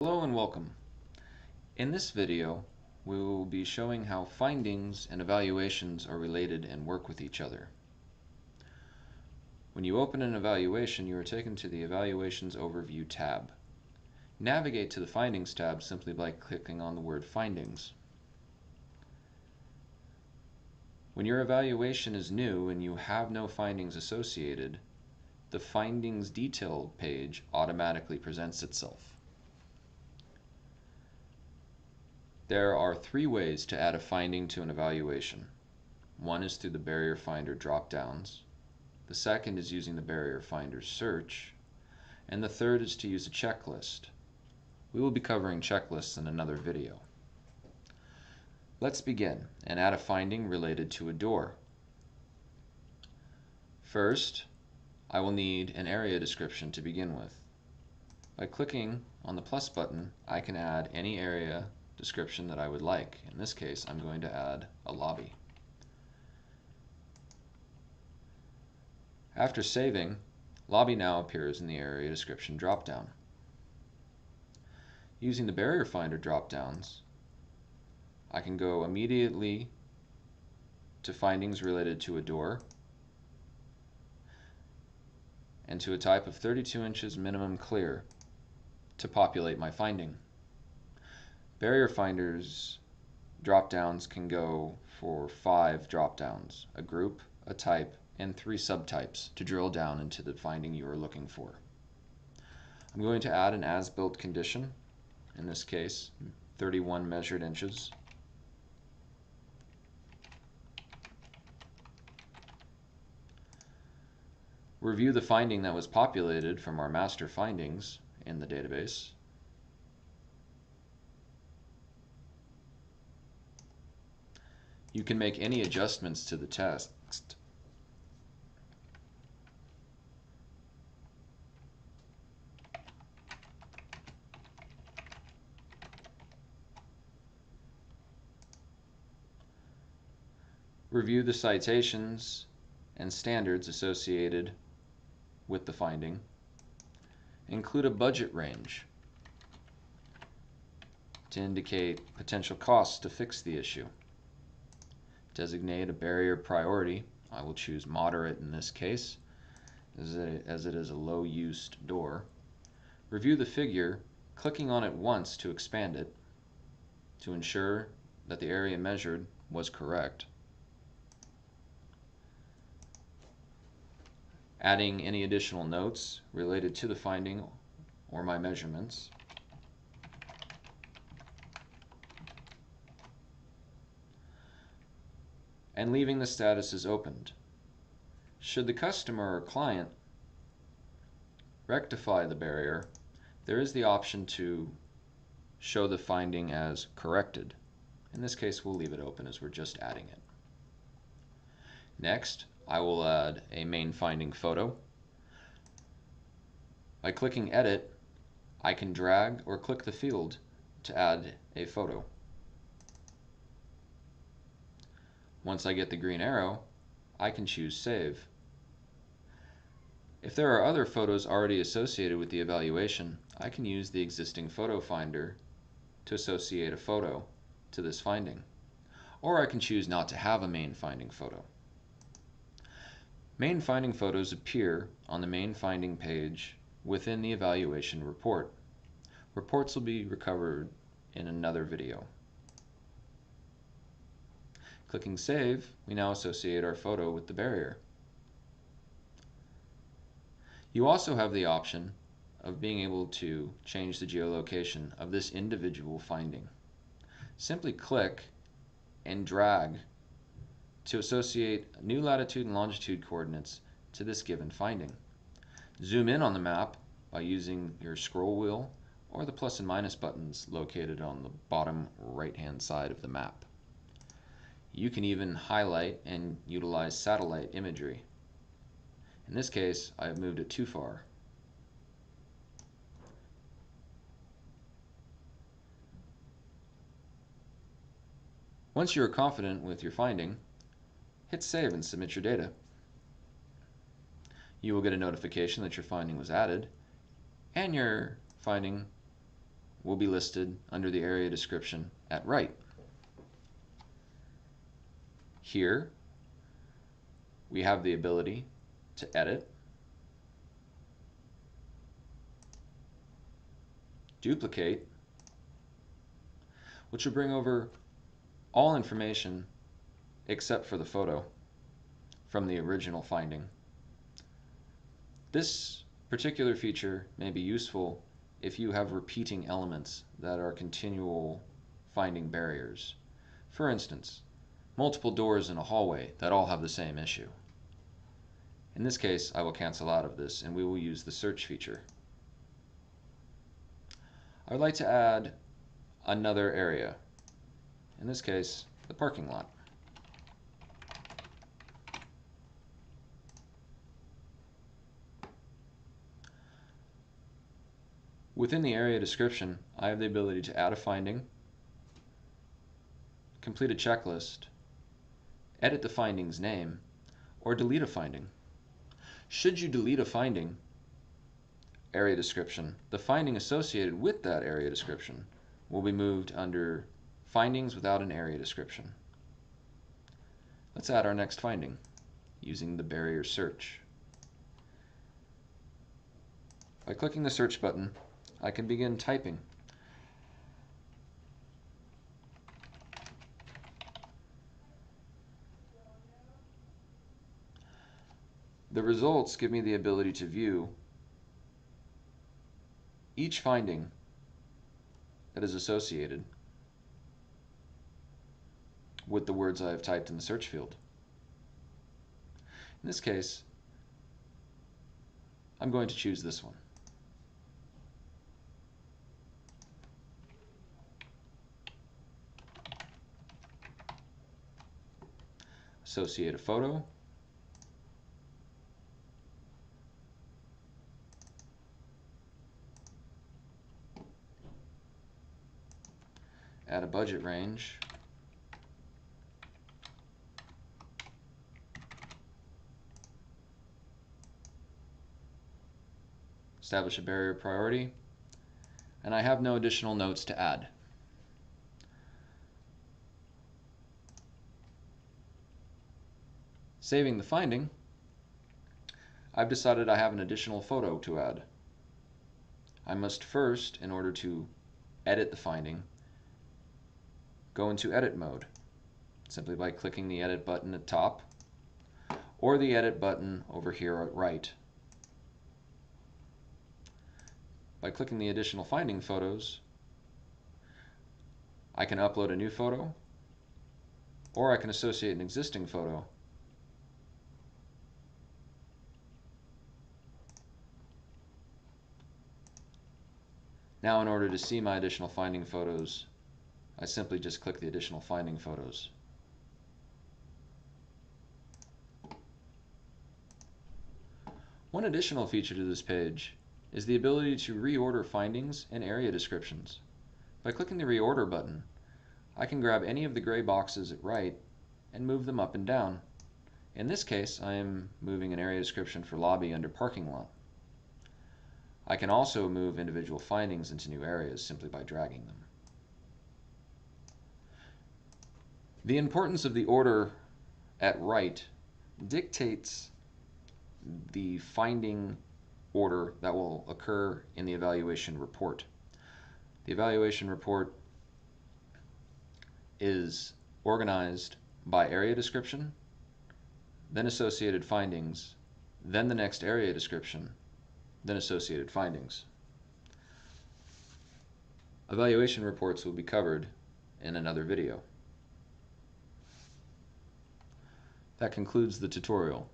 Hello and welcome. In this video, we will be showing how findings and evaluations are related and work with each other. When you open an evaluation, you are taken to the Evaluations Overview tab. Navigate to the Findings tab simply by clicking on the word Findings. When your evaluation is new and you have no findings associated, the Findings Detail page automatically presents itself. There are three ways to add a finding to an evaluation. One is through the Barrier Finder drop-downs. The second is using the Barrier Finder search. And the third is to use a checklist. We will be covering checklists in another video. Let's begin and add a finding related to a door. First, I will need an area description to begin with. By clicking on the plus button, I can add any area description that I would like. In this case, I'm going to add a lobby. After saving, lobby now appears in the area description dropdown. Using the Barrier Finder dropdowns, I can go immediately to findings related to a door and to a type of 32 inches minimum clear to populate my finding. Barrier Finders drop-downs can go for 5 drop-downs, a group, a type, and 3 subtypes to drill down into the finding you are looking for. I'm going to add an as-built condition, in this case 31 measured inches. Review the finding that was populated from our master findings in the database. You can make any adjustments to the text. Review the citations and standards associated with the finding. Include a budget range to indicate potential costs to fix the issue. Designate a barrier priority. I will choose moderate in this case, as it is a low-used door. Review the figure, clicking on it once to expand it to ensure that the area measured was correct. Adding any additional notes related to the finding or my measurements. And leaving the status as opened. Should the customer or client rectify the barrier, there is the option to show the finding as corrected. In this case, we'll leave it open as we're just adding it. Next, I will add a main finding photo. By clicking Edit, I can drag or click the field to add a photo. Once I get the green arrow, I can choose Save. If there are other photos already associated with the evaluation, I can use the existing photo finder to associate a photo to this finding. Or I can choose not to have a main finding photo. Main finding photos appear on the main finding page within the evaluation report. Reports will be recovered in another video. Clicking Save, we now associate our photo with the barrier. You also have the option of being able to change the geolocation of this individual finding. Simply click and drag to associate new latitude and longitude coordinates to this given finding. Zoom in on the map by using your scroll wheel or the plus and minus buttons located on the bottom right-hand side of the map. You can even highlight and utilize satellite imagery. In this case, I have moved it too far. Once you are confident with your finding, hit Save and submit your data. You will get a notification that your finding was added and your finding will be listed under the area description at right. Here, we have the ability to edit, duplicate, which will bring over all information except for the photo from the original finding. This particular feature may be useful if you have repeating elements that are continual finding barriers. For instance, multiple doors in a hallway that all have the same issue. In this case, I will cancel out of this and we will use the search feature. I would like to add another area. In this case, the parking lot. Within the area description, I have the ability to add a finding, complete a checklist, edit the finding's name, or delete a finding. Should you delete a finding area description, the finding associated with that area description will be moved under Findings without an area description. Let's add our next finding using the barrier search. By clicking the search button, I can begin typing. The results give me the ability to view each finding that is associated with the words I have typed in the search field. In this case, I'm going to choose this one. Associate a photo. Add a budget range. Establish a barrier priority. And I have no additional notes to add. Saving the finding, I've decided I have an additional photo to add. I must first, in order to edit the finding, go into edit mode, simply by clicking the edit button at top or the edit button over here at right. By clicking the additional finding photos, I can upload a new photo, or I can associate an existing photo. Now, in order to see my additional finding photos, I simply just click the additional finding photos. One additional feature to this page is the ability to reorder findings and area descriptions. By clicking the reorder button, I can grab any of the gray boxes at right and move them up and down. In this case, I am moving an area description for lobby under parking lot. I can also move individual findings into new areas simply by dragging them. The importance of the order at right dictates the finding order that will occur in the evaluation report. The evaluation report is organized by area description, then associated findings, then the next area description, then associated findings. Evaluation reports will be covered in another video. That concludes the tutorial.